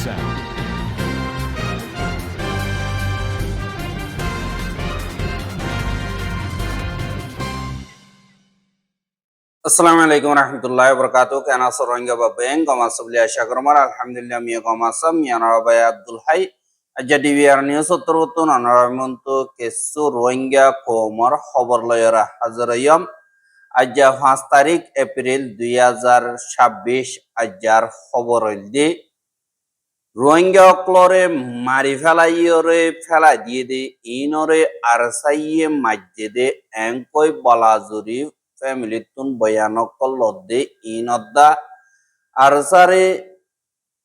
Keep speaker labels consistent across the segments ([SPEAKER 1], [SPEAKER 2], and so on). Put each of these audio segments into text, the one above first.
[SPEAKER 1] sound.
[SPEAKER 2] আসসালামু আলাইকুম রহমতুল্লাহ বরকাত কেন আছো রোহিঙ্গা বা ব্যাং গমাসবলি আশা করমার আলহামদুলিল্লাহ মিয়া গমাসম মিয়ানারা ভাই আব্দুল হাই আজ্জা ডিবিআর নিউজ উত্তরবর্তন অনারামন্ত কেসু রোহিঙ্গা কোমর খবর লয়রা হাজারয়ম আজ্জা 5 তারিখ এপ্রিল 2026 আজ্জার খবর হইলদি রোহিঙ্গা অক্লরে মারি ফেলাইয়রে ফেলা দিয়ে দে ইনরে আরসাইয়ে মাজ্জেদে এঙ্কই বলাজুরি ফ্যামিলিতুন বয়ানকল লদ্দে ইনদ্দা আরসারে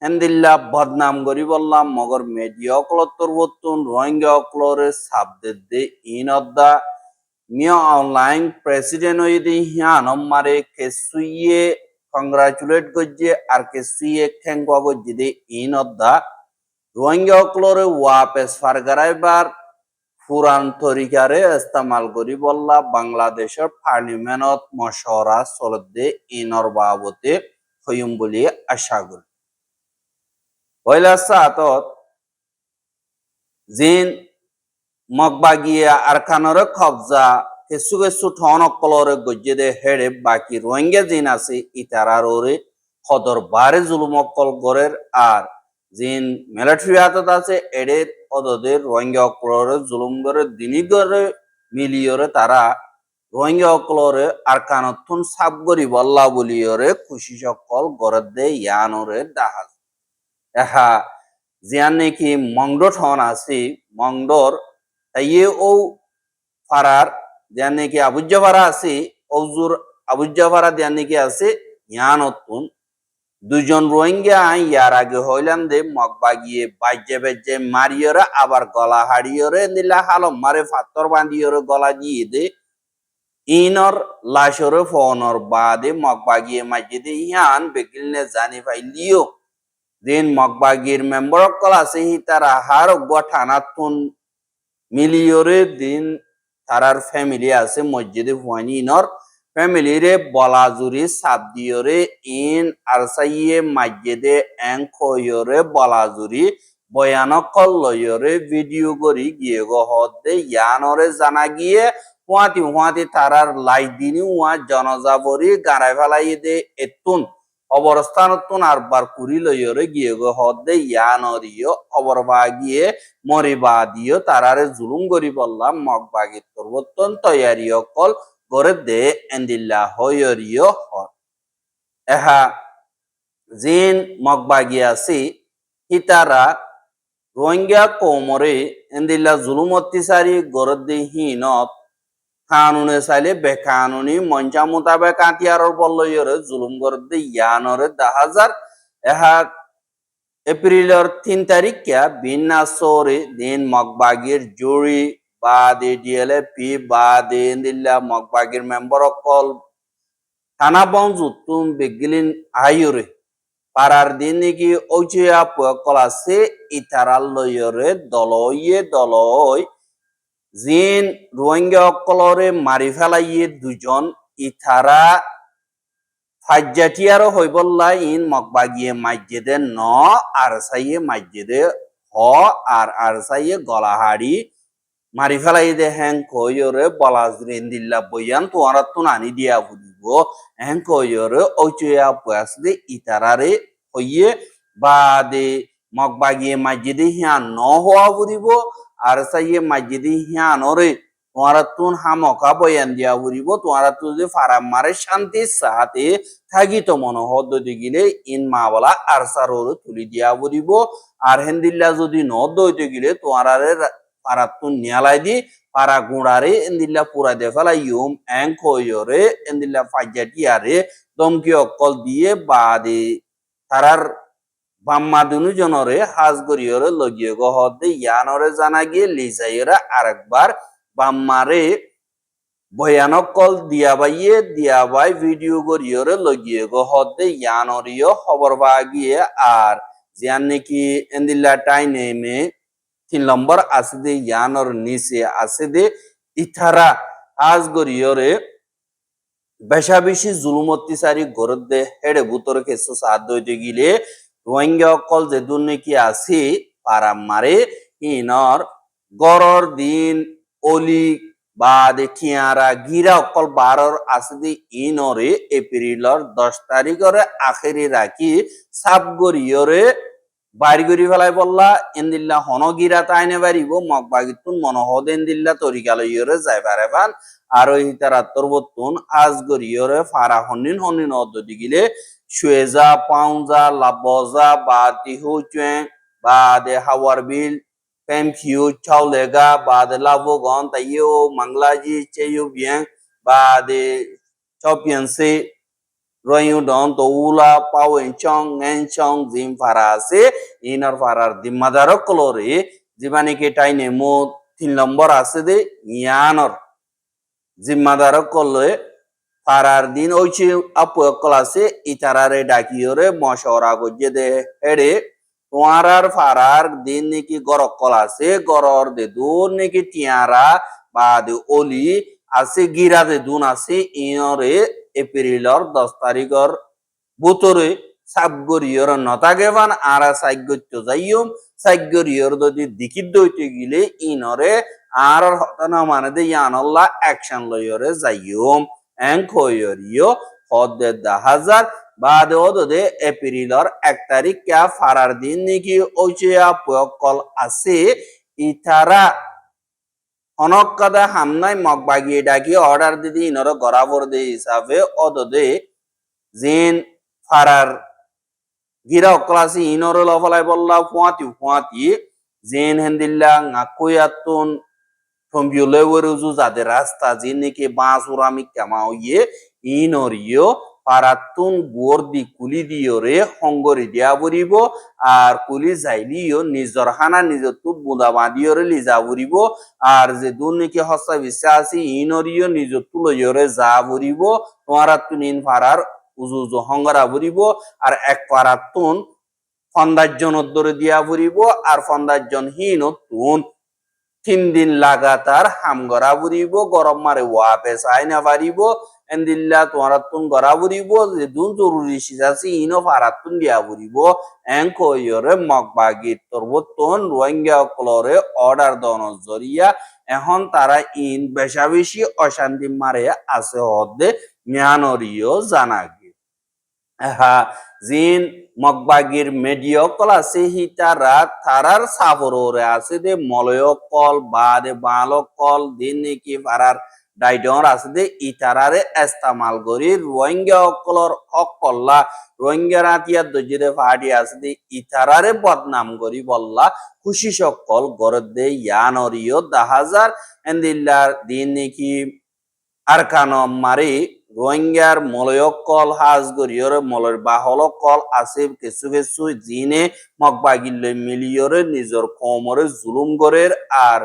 [SPEAKER 2] এন্দিল্লা বদনাম করি বললাম মগর মেডিয়া অকলত্তর বতুন রোহিঙ্গা অক্লরে সাবদে ইনদ্দা মিয়া অনলাইন প্রেসিডেন্ট হইদি হিয়ানম মারে কেসুইয়ে কংগ্রাচুলেট গজ্জে আর কেসুইয়ে খেঙ্গা গজ্জে দে ইনদ্দা রোহিঙ্গা অক্লরে ওয়াপেস ফারগারাইবার পুরান তরিকারে ইস্তেমাল করি বললা বাংলাদেশের পার্লিমেন্টত মশওরা চলতে ইনর বাবতে হইম বলি আশা করি পয়লা সাতত জিন মগবাগিয়া আরকানরে কবজা কিছু কিছু ঠন অকলরে গজ্জে দে হেড়ে বাকি রোহিঙ্গা জিন আছে ইতারার ওরে খদর বারে জুলুম অকল গরের আর জিন মিলিটারি হাতত আছে এদের অদদের রোহিঙ্গা অকলরে জুলুম করে দিনী করে মিলিয়রে তারা রোহিঙ্গা অকলরে আরকানতুন সাব গরি বল্লা বলিয়রে খুশি সকল গরের দে ইয়ানরে দাহাজ এহা জিয়ান নাকি মংড ঠন আছে মংডর তাইয়ে ও ফারার জিয়ান নাকি আবুজ্জাফারা আছে ওজুর আবুজ্জাফারা জিয়ান নাকি আছে ইয়ানতুন দুজন রোহিঙ্গা ইয়ার আগে হইলাম দে মগবাগিয়ে বাজ্যে বেজ্যে মারিয়রে আবার গলা হারিয়রে নিলা হালম মারে ফাত্তর বান্ধিয়রে গলা দিয়ে দে ইনর লাশরে ফোনর বাদে মগবাগিয়ে মাঝে ইয়ান বেকিলনে জানি পাইলিও দিন মগবাগির মেম্বার অকল আছে হি তারা হার থানাতুন মিলিয়রে দিন তারার ফ্যামিলি আছে মসজিদে ফুয়ানি ইনর ফ্যামিলিরে বলাজুরি সাব দিয়রে ইন আরসাইয়ে মাজ্জেদে এং খয়রে বলাজুরি বয়ানকল লয়রে ভিডিও করি গিয়ে গহদে ইয়ানরে জানা গিয়ে হুয়াতি তারার লাই দিনি হুয়া জনজাবরি গাড়াই ফেলাই দে এতুন অবস্থানতুন আরবার কুড়ি লয়রে গিয়ে গহদে ইয়ানরিও অবরবা গিয়ে মরিবা দিও তারারে জুলুম করি বললাম মগবাগির পরিবর্তন তৈয়ারি অকল গরে দে এন্দিল্লা হয়রিও হর এহা জিন মগবাগি আছি হিতারা রোহিঙ্গা কোমরে এন্দিল্লা জুলুম অত্যাচারী গরে দে হিনত কানুনে চাইলে বেকানুনি মঞ্চা মোতাবেক আতিয়ারর বলয়রে জুলুম গরে দে ইয়ানরে 10,000 এহা এপ্রিলের 3 তারিখ বিন্না সরে দিন মগবাগির জুরি বাদে ডিএলএপি বাদে দিল্লা মগবাগির মেম্বার অকল থানা বঞ্জু তুম বেগিলিন আয়ুরে পারার দিন নাকি ঐচয়া পকল আছে ইতারাল লয়রে দলয় জিন রোহিঙ্গা অকলরে মারি ফেলাইয়ে দুজন ইথারা ফাজ্জাটিয়ারও হইবল্লা ইন মগবাগিয়ে মাজ্জেদে ন আর সাইয়ে মাজ্জেদে হ আর সাইয়ে গলাহাড়ি মারি ফেলাই দে হ্যাং কয়রে বলাজুরে দিল্লা বইয়ান তোয়ারা তো নানি দিয়া বুঝিব হ্যাং কয়রে ঐচয়া পয়াস দে ইতারারে হইয়ে বা দে মগবাগিয়ে মাজ্জেদে হিয়া ন হওয়া বুঝিব আর সাইয়ে মাজ্জেদে হিয়া নরে তোমারা তুন হামকা বয়ান দিয়া বুড়িব তোমারা তু যে ফারাম মারে শান্তি সাহাতে থাকি তো মনে হদ্দি গিলে ইন মা বলা আর সারোর তুলি দিয়া বুড়িব আর হেন্দিল্লা যদি ন দইতে গিলে তোমারে পারা তুন নিয়ালাই দি পারা গুড়ারে এন্দিল্লা পুরা দে ফেলা ইউম এং কয়রে এন্দিল্লা ফাইজাটিয়ারে দমকি অকল দিয়ে বাদে তারার বাম্মা দুনু জনরে হাজ গরিয়রে লগিয়ে গহদে ইয়ানরে জানা গিয়ে লিজাইরা আরেকবার বাম্মারে ভয়ানক কল দিয়া বাই ভিডিও করিয়রে লগিয়ে গহদে ইয়ানরিও খবর পা গিয়ে আর জিয়ান নাকি এন্দিল্লা টাই নেমে 3 নম্বর আছে দে ইয়ানর নিচে আছে দে ইথারা আজ গরিয়রে বেশা বেশি জুলুম অত্যাচারী গরদ দে হেড়ে বুতরে কেসো সাথ দইতে গিলে রোহিঙ্গা অকল যে দুর্নীতি আছে পারাম মারে ইনর গরর দিন অলি বাদে টিয়ারা গিরা অকল বারর আছে দি ইনরে এপ্রিলর 10 তারিখরে আখেরি রাখি সাবগরিয়রে বাড়ি করি ফেলাই বললা এন্দিল্লা হনগিরা তাইনে বাড়িব মগ বাগিতুন মনহদ এন্দিল্লা তরিকালয়রে যাই পারেবান আর ওই তারাত্তর বতুন আজগরিয়রে ফারা হন্নিন অদ্দতি গিলে শুয়েজা পাউজা লাবজা বা তিহু চুয়েং বা দে হাওয়ার বিল পেমখিউ চাউলেগা বা দে লাভগন তাইও মাংলাজি চেয়ু বিয়াং বা দে চপিয়ানসে Royu don to ula pawen chong ngen chong zim farase inar farar dimadaro kolore jibani ke taine mo 3 নম্বর আছে de yanor জিম্মাদারক করলে ফারার দিন ওইছে আপু ক্লাসে ইতারারে ডাকিওরে মশওরা গজে দে হেডে তোমার ফারার দিন নাকি গরক ক্লাসে গরর দে দূর নাকি টিয়ারা বা দে অলি আছে গিরা দে দুন আছে ইনরে এপ্রিলর 10 তারিখর বুতরে সাবগরিয়র নতাগেবান আরা সাইগত্য যাইয়ম সাইগরিয়র যদি দিকিত দইতে গিলে ইনরে আর হতনা মানে দে ইয়ানল্লাহ অ্যাকশন লয়রে যাইয়ম এনকয়রিও হদে 10,000 বাদে ওদে এপ্রিলর 1 তারিখ কা ফারার দিন নাকি ওইচেয়া পয়কল আছে ইতারা অনকাদা হামনাই মগবাগিয়ে ডাকি অর্ডার দিদি ইনর গরাবর দে হিসাবে ওদে জিন ফারার গিরা অক্লাসি ইনর লফলাই বললা ফুয়াতি জিন হেন্দিল্লা ngakuyattun Tombiole weruzu zade rasta jini ke basurami kamao ye inorio paratun gordi kuli diore hongori dia buribo ar kuli zailiyo nizor hana nizotut buda badiore liza buribo ar je dunni ke hossa bisasi inorio nizotulo yore za buribo paratun in farar uzuzu hongara buribo ar ek paratun fondajon oddore dia buribo ar fondajon hinotun 3 দিন লাগাতার হাম গড়া বুড়িব গরম মারে ওয়াপে চাই না পারিব এন্দিল্লা তোমারাতুন গড়া বুড়িব যে দুন জরুরি সিজাসি ইনো ফারাতুন দিয়া বুড়িব এঙ্কয়রে মগবাগি তরবতন রোহিঙ্গা কলরে অর্ডার দন জরিয়া এখন তারা ইন বেশা বেশি অশান্তি মারে আছে হদে জ্ঞানরিও জানাগে হা জিন মগবাগির মেডিও কল আছে হিতারা থারার সাবররে আছে দে মলয় কল বা দে বালো কল দিন নাকি ফারার ডাইডর আছে দে ইতারারে ইস্তেমাল করি রোহিঙ্গা কলর অকল্লা রোহিঙ্গা রাতিয়া দজিরে ফাড়ি আছে দে ইতারারে বদনাম করি বললা খুশি সকল গরে দে ইয়ানরিও 10,000 এন্দিল্লা দিন নাকি আরকানম মারি রোহিঙ্গার মলয়কল হাজগরিয়রে মলর বাহলকল আছে কিছু কিছু জিনে মগবাগিল্লে মিলিয়রে নিজর কমরে জুলুম গরের আর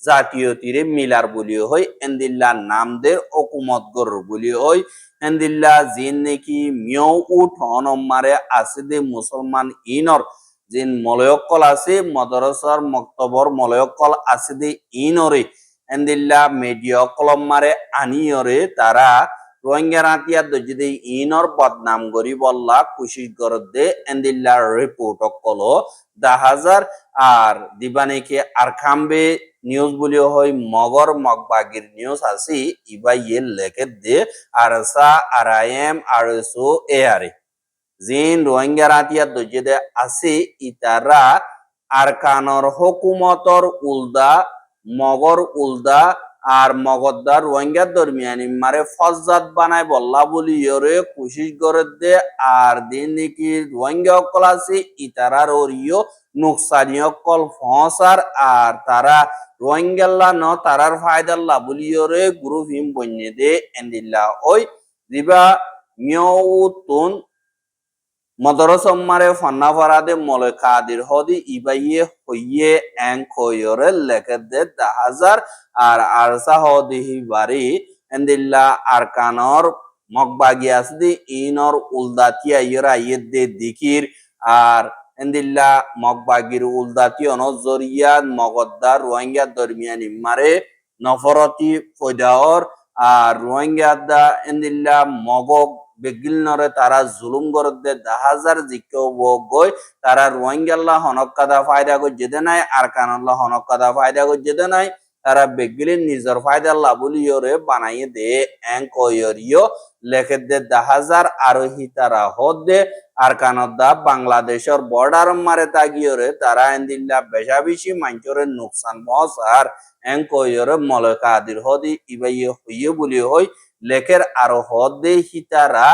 [SPEAKER 2] জাতীয় তীরে মিলার বলিও হয় এন্দিল্লা নামদের অকুমত গর বলিও হয় এন্দিল্লা জিন নাকি মিও উঠ অনমারে আছে দে মুসলমান ইনর জিন মলয়কল আছে মদরসার মক্তবর মলয়কল আছে দে ইনরে এন্দিল্লা মিডিয়া কলম মারে আনিয়রে তারা রোহিঙ্গা রাতিয়া দজিদে ইনর বদনাম গরি বল্লা কুশি গরদে এন্দিল্লা রিপোর্ট কলো 10,000 আর দিবানেকে আর খাম্বে নিউজ বলিও হয় মগর মগবাগির নিউজ আছে ইবা ইয়ে লেখে দে আরসা আরআইএম আরএসও এআরএ জিন রোহিঙ্গা রাতিয়া দজিদে আছে ইতারা আরকানর হুকুমতর উলদা মগর উলদা আর মগদ্দার রোহিঙ্গা দরমিয়ানি মারে ফজ্জাত বানায় বল্লা বলি ইয়রে কোশিশ করে দে আর দিন নাকি রোহিঙ্গা অকল আছে ইতারার ওরিও নুকসানি অকল ফসার আর তারা রোহিঙ্গাল্লা ন তারার ফায়দাল্লা বলি ইয়রে গ্রুপ হিম বন্যে দে এন্দিল্লা ওই দিবা মিয়উতুন মদরসম্মারে ফান্নাফারাদে মলে কাদির হদি ইবাইয়ে হইয়ে এঙ্কয়রে লেখে দে 10,000 আর আরসা হদি বাড়ি এন্দিল্লা আরকানর মগবাগি আসদি ইনর উলদাতিয়া ইয়রা ইয়েদে দিকির আর এন্দিল্লা মগবাগির উলদাতি অনজরিয়া মগদ্দার রোহিঙ্গা দরমিয়ানি মারে নফরতি ফয়দাওর আর রোহিঙ্গা দা এন্দিল্লা মগক বেগিল নরে তারা জুলুম গরদে 10,000 জিকেও গই তারা রোহিঙ্গাল্লাহ হনকাদা ফায়দা গজ্জেদে নাই আর কানাল্লাহ হনকাদা ফায়দা গজ্জেদে নাই তারা বেগিলের নিজের ফায়দা লাভুলিয়রে বানাইয়ে দে এং কয়রিও লেখে দে 10,000 আরোহী তারা হদে আর কানদা বাংলাদেশের বর্ডার মারে তাগিয়রে তারা এন্দিল্লা বেশা বেশি মাঞ্চরের নুকসান মহাসার এং কয়রে মলকা আদির হদি ইবাইয়ে হইয়ে বলি হই লেখের আরো হদে হিতারা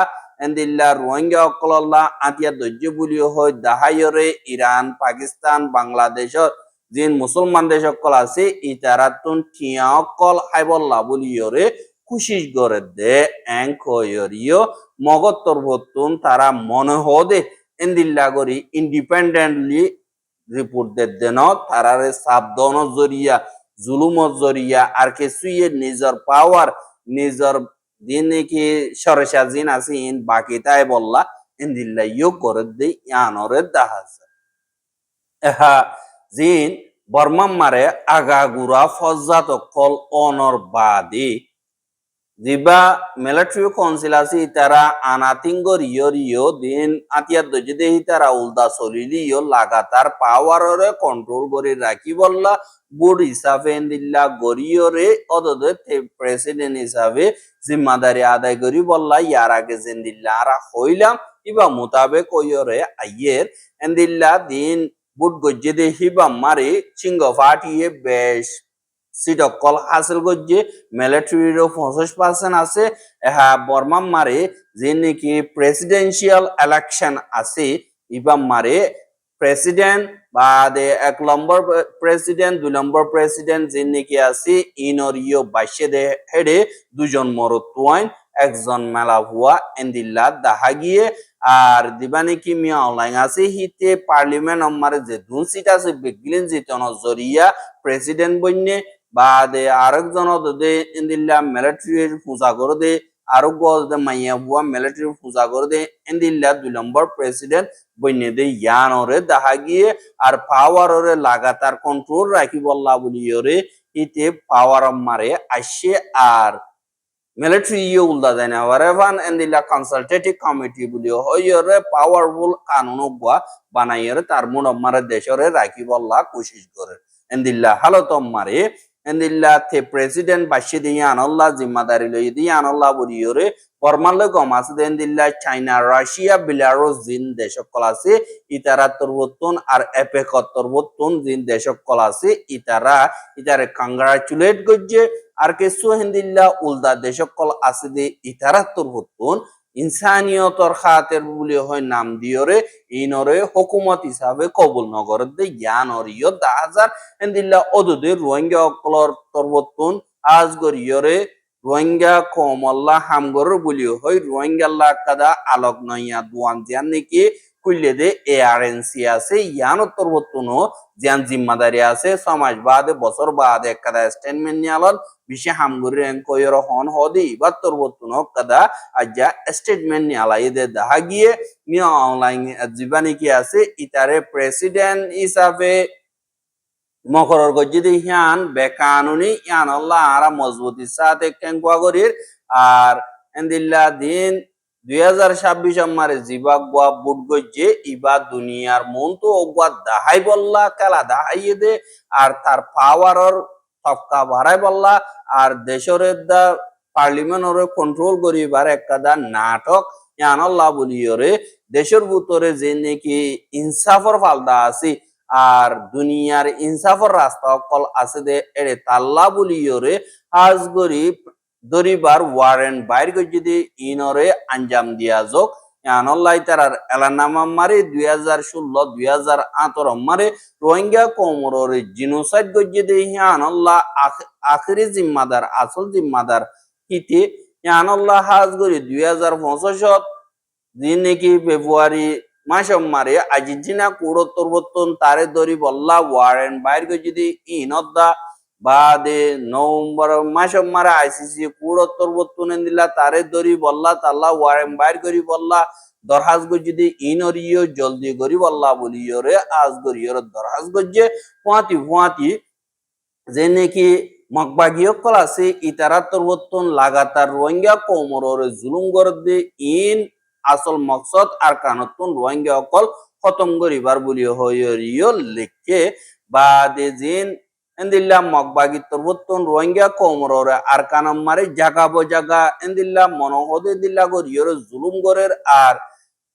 [SPEAKER 2] এন্দিল্লা রোহিঙ্গা অকল্লা আতিয়া দৈর্য বলি হই দাহাইরে ইরান পাকিস্তান বাংলাদেশের যিন মুসলমান দেশ অকল আছে ইতারাতুন ঠিয়া অকল হাইবল্লা বলিয়রে খুশি করে দে এং কয়রিও মগত্তর ভতুন তারা মনে হদে এন্দিল্লা করি ইন্ডিপেন্ডেন্টলি রিপোর্ট দেন তারারে সাবধান জরিয়া জুলুম জরিয়া আর কিছুয়ে নিজের পাওয়ার নিজের দিন কি সরসা জিন আছে ইন বাকি তাই বললা এন্দিল্লা ইউ করে দে ইয়ানরে দাহাজ এহা জিন বর্মা মারে আগাগুড়া ফজাত কল অনর বাদী জিবা মিলিটারি কাউন্সিল আছে তারা আনাতিঙ্গর ইয়রিও দিন আতিয়া দজে তারা উল্দা চলিলিও লাগাতার পাওয়াররে কন্ট্রোল করে রাখি বললা বুড হিসাবে দিল্লা গরিয়রে অদদে প্রেসিডেন্ট হিসাবে জিম্মাদারি আদায় করি বললা ইয়ার আগে যেন দিল্লা আরা হইলাম ইবা মোতাবেক ওয়রে আইয়ের এন্দিল্লা দিন বুট গজ্জে দে হিবা মারে সিংহ ফাটিয়ে বেশ সিট অকল হাসিল গজ্জে মিলিটারিরও 50% আছে এহা বর্মা মারে যে নাকি প্রেসিডেন্সিয়াল ইলেকশন আছে ইবা মারে প্রেসিডেন্ট বা দে 1 নম্বর প্রেসিডেন্ট 2 নম্বর প্রেসিডেন্ট যে নাকি আছে ইনরিও বাইশে দে হেডে দুজন মরতুয়াইন একজন মেলা হুয়া এন্দিল্লা দাহা গিয়ে আর দিবানি কি মিয়া অনলাইন আছে হিতে পার্লিমেন্ট আমারে যে দুন সিট আছে বেগিলেন জিতন জরিয়া প্রেসিডেন্ট বন্যে বা দে আরেকজন দে ইন্দিল্লা মিলিটারি পূজা করে দে আরো দে মাইয়া হুয়া মিলিটারি পূজা করে দে ইন্দিল্লা 2 নম্বর প্রেসিডেন্ট বন্যে দে ইয়ানরে দাহা গিয়ে আর পাওয়াররে লাগাতার কন্ট্রোল রাখি বললা বলিয়রে হিতে পাওয়ার মারে আসে আর military ulda dena whatever and the consultative committee bulio hoyore powerful kanunu gwa banayere tar mun mare deshore rakhi bolla koshish gore endilla halotom mare endilla the president bashidiyan allah zimmadari loidiyan allah buliyore formalle gomas endilla china russia belarus jin deshokol ase itara torbotun ar epekottorbotun jin deshokol ase itare congratulate gojje আর কিছু হিন্দিল্লা উলদা দেশকল আছে দে ইতারাত্তর হতুন ইনসানিয়তর খাতের বলে হয় নাম দিয়রে ইনরে হুকুমত হিসাবে কবুল নগর দে জ্ঞান অরিয় 10,000 হিন্দিল্লা অদুদে রোহিঙ্গা অকলর তরবতুন আজগরিয়রে রোহিঙ্গা কমল্লা হামগর বলি হয় রোহিঙ্গাল্লা কাদা আলোক নইয়া দুয়ান জিয়ান নাকি কইলে দে এআরএনসি আছে ইয়ানত্তর হতুনো জিয়ান জিম্মাদারি আছে সমাজ বাদে বছর বাদে কাদা স্টেটমেন্ট নিয়ালন বিশে হামগুরি কয়র হন হদি বাত্তর বতুনো কাদা আজ্জা স্টেটমেন্ট নিয়ালাই দে দাহা গিয়ে নিয়া অনলাইন জীবানি কি আছে ইতারে প্রেসিডেন্ট হিসাবে মকরর গজ্জিদি হিয়ান বেকানুনি ইয়ান আল্লাহ আরা মজবুতি সাথে কেঙ্কুয়া গরির আর এন্দিল্লা দিন 2026 আমারে জিবা গোয়া বুট গজ্জে ইবা দুনিয়ার মন তো ওগুয়া দাহাই বললা কালা দাহাইয়ে দে আর তার পাওয়ারর তফকা বাড়াই বললা আর দেশরের দা পার্লিমেন্টরে কন্ট্রোল করিবার একটা নাটক ইয়ান আল্লাহ বলিয়রে দেশের ভিতরে যে নাকি ইনসাফর ফালদা আছে আর দুনিয়ার ইনসাফর রাস্তা অকল আছে দে এরে তাল্লা বলিয়রে আজ গরিব দরিবার ওয়ারেন্ট বাইর যদি ইনরে আঞ্জাম দিয়া যোগ ইয়ানল্লাই তারার এলানামা মারে 2016 2018 মারে রোহিঙ্গা কোমরে জিনোসাইড গজ্জে ইয়ানল্লাহ আখিরি জিম্মাদার আসল জিম্মাদার হিতে ইয়ানল্লাহ হাজ গরি 2025 দিন নাকি ফেব্রুয়ারি মাস মারে আর্জেন্টিনা কুড়োত্তর বত্তন তারে দরি বললা ওয়ারেন্ট বাইর যদি ইনদ্দা বাদে নভেম্বর মাস মারে আইসিসি কুড়োত্তর বত্তন দিলা তারে দরি বললা তাল্লা ওয়ারেন্ট বাইর করি বললা দরহাজ যদি ইনরিও জলদি করি বললা বলিও রে আজ গরিয়র দরহাজ গজ্জে ফুয়াতি যে নাকি মগবাগীয় কল আছে ইতারা তরবতন লাগাতার রোহিঙ্গা কোমরের জুলুম গরদে ইন আসল মকসদ আর কানতুন রোহিঙ্গা অকল খতম করিবার বলি হইরিও লেখে বাদে জিন এন্দিল্লা মগবাগী তরবতন রোহিঙ্গা কোমরের আর কানম মারে জাগা বজাগা এন্দিল্লা মনোহদে দিল্লা গরিয়র জুলুম গরের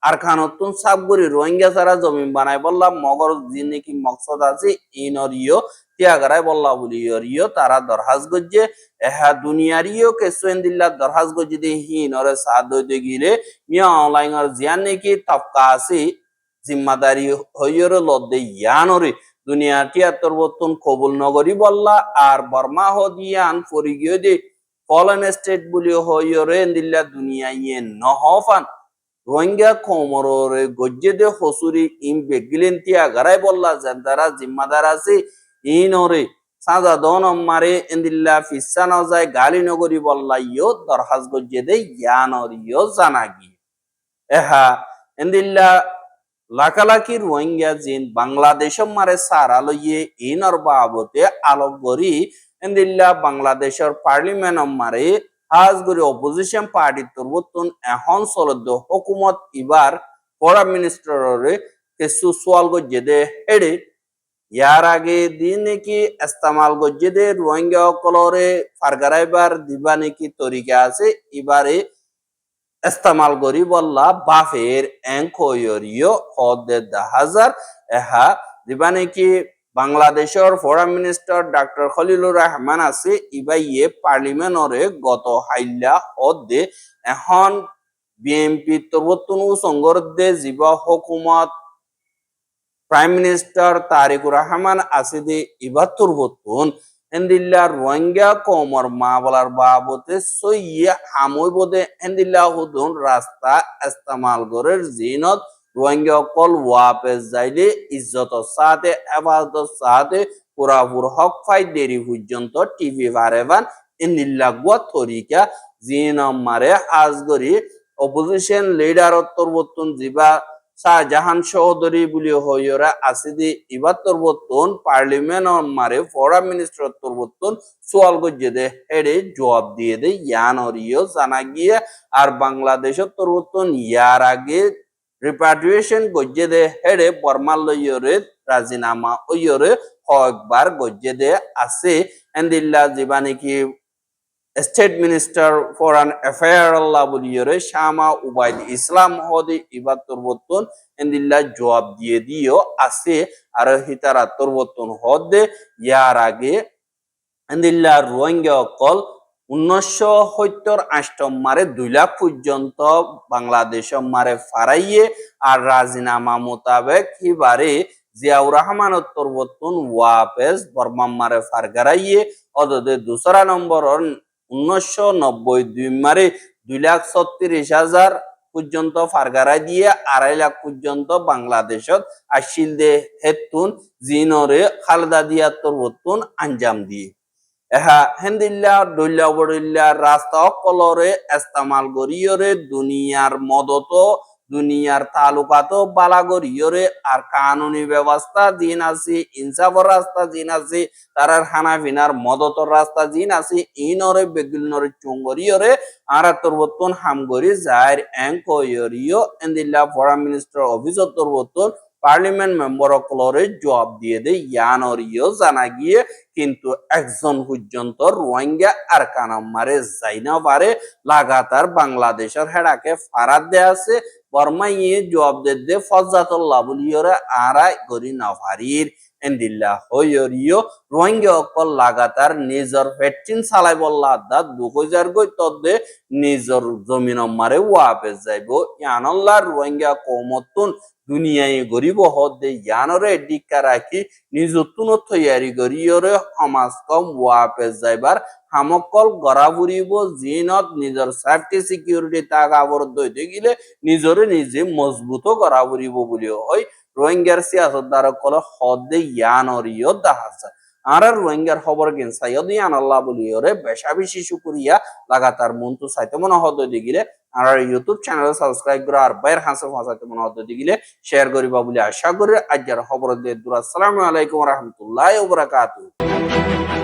[SPEAKER 2] আর খানতুন সাবগুড়ি রোহিঙ্গা সারা জমিন বানাই বললাম মগর যে নাকি মকসদ আছে ইনরিও তিয়াগারাই বললা বলিও তারা দরহাজ গজ্জে এহা দুনিয়ারিও কে সুয়েন্দিল্লা দরহাজ গজ্জে দে হিনরে সাদ দইতে গিলে মিয়া অনলাইনর জিয়ান নাকি তফকা আছে জিম্মাদারি হইয়র লদ্দে ইয়ানরে দুনিয়া তিয়াত্তর বর্তন কবুল নগরী বললা আর বর্মা হদিয়ান ফরিগিও দে ফলেন স্টেট বলি হইয়রে এন্দিল্লা দুনিয়া ইয়ে নহফান রোহিঙ্গা কোমরের গজ্জেদে হসুরি ইম বেগিলেন তিয়া গারাই বললা যারা জিম্মাদার আছে ইনরে সাজা দন মারে এন্দিল্লা ফিসা ন যায় গালি নগরী বললা ইয়ো দরহাজ গজ্জেদে ইয়ানরিও জানাগি এহা এন্দিল্লা লাকালাকি রোহিঙ্গা জিন বাংলাদেশ মারে সারা লইয়ে ইনর বাবতে আলোক গরি এন্দিল্লা বাংলাদেশের পার্লিমেন্ট মারে হাজগুড়ি অপোজিশন পার্টি তরবতন এখন চলদ হুকুমত ইবার ফরেন মিনিস্টারে কিছু সোয়াল গজ্জেদে হেডে ইয়ার আগে দিন নাকি ইস্তেমাল গজ্জেদে রোহিঙ্গা কলরে ফারগারাইবার দিবা নাকি তরিকা আছে এবারে ইস্তেমাল করি বললা বাফের এঙ্কয়রিও হদে 10,000 এহা দিবা নাকি বাংলাদেশের foreign minister doctor Khalilur Rahman আছে ইবাইয়ে পার্লিমেন্টরে গত হাইল্লা হদে এখন বিএনপি তরবতনু সংগরদে জীব হুকুমত প্রাইম মিনিস্টার তারেকুর রহমান আছে দে ইবা তরবতন এন্দিল্লা রোহিঙ্গা কোমর মা বলার বাবতে সইয়ে হামই বদে এন্দিল্লা হুদুন রাস্তা ইস্তেমাল গরের জিনত রোহিঙ্গা কল ওয়াপেস যাইলে ইজ্জত সাথে আবাদত সাথে পুরাপুর হক ফাই দেরি পর্যন্ত টিভি ভারেবান এন্দিল্লা গুয়া তরিকা জিনম মারে আজগরি অপোজিশন লিডার তরবতন জিবা শাহজাহান চৌধুরী বলি হইরা আসিদি ইবার তরবতন পার্লিমেন্ট মারে ফরেন মিনিস্টার তরবতন সোয়াল গজ্জে দে হেডে জবাব দিয়ে দে ইয়ানরিও জানা গিয়ে আর বাংলাদেশের তরবতন ইয়ার আগে রিপাট্রিয়েশন গজ্জে দে হেডে বর্মাল লইয়রে রাজিনামা ওইয়রে কয়েকবার গজ্জে দে আছে এন্দিল্লা জীবানি কি স্টেট মিনিস্টার ফরেন অ্যাফেয়ার আল্লাহ বলিয়রে শামা উবাইদ ইসলাম হদি ইবার তরবতন এন্দিল্লা জবাব দিয়ে দিও আছে আর হিতারা তরবতন হদে ইয়ার আগে এন্দিল্লা রোহিঙ্গা অকল 1978 মারে 2 লাখ পর্যন্ত বাংলাদেশ মারে ফারাইয়ে আর রাজিনামা মোতাবেক হিবারে জিয়াউর রহমান তরবতন ওয়াপেস বর্মা মারে ফারগারাইয়ে অদদে দুসরা নম্বর 1992 মারে 2,36,000 পর্যন্ত ফারগারাই দিয়ে 2.5 লাখ পর্যন্ত বাংলাদেশত আসিল দে হেতুন জিনরে খালেদা দিয়া তরবতন আঞ্জাম দিয়ে এহা হেন্দিল্লা দৈল্লা বড়িল্লা রাস্তা কলরে ইস্তেমাল গরিয়রে দুনিয়ার মদত দুনিয়ার তালুকাত বালাগরিয়রে আর কানুনি ব্যবস্থা জিন আছে ইনসাফর রাস্তা জিন আছে তারার হানাফিনার মদতর রাস্তা জিন আছে ইনরে বেগুলনরে চুঙ্গরিয়রে আর তরবতন হামগরি জাহির এঙ্কয়রিও এন্দিল্লা ফরেন মিনিস্টার অফিস তরবতন পার্লিমেন্ট মেম্বার কলরে জবাব দিয়ে দে ইয়ানরিও জানা গিয়ে কিন্তু একজন পর্যন্ত রোহিঙ্গা আর কানাম মারে যাই না পারে লাগাতার বাংলাদেশের হেডাকে ফারাত দে আছে বর্মাইয়ে জবাব দে ফজাতুল্লাহ বলিয়রে আরাই গরি না ফারির এন্দিল্লা হইরিও রোহিঙ্গা অকল লাগাতার নিজর ভ্যাকসিন চালাই বললা দা 2000 গই তদে নিজর জমিন মারে ওয়াপে যাইব ইয়ানল্লাহ রোহিঙ্গা কমতুন দুনিয়ায় গরিব হদে ইয়ানরে ডিকা রাখি নিজতুন তৈয়ারি গরিয়রে সমাজ কম ওয়াপে যাইবার হামকল গড়া ফুরিব জিনত নিজর সেফটি সিকিউরিটি তাক আবদ্ধ হইতে গেলে নিজরে নিজে মজবুত করা ফুরিব বলিও হয় রোহিঙ্গার সিয়াসতদার কল হদে ইয়ানরিও দাহাসা আর রোহিঙ্গার খবর গেন সাইয়দ ইয়ান আল্লাহ বলিওরে বেশা বেশি শুকরিয়া লাগাতার মন্তু সাইতে মনে হদে দিগিলে আর ইউটিউব চ্যানেল সাবস্ক্রাইব করে আর বাইর হাসে ফাসাইতে মনে হদে দিগিলে শেয়ার করিবা বলি আশা করি আজকের খবর দিয়ে দূর আসসালামু আলাইকুম ওয়া রাহমাতুল্লাহি ওয়া বারাকাতুহু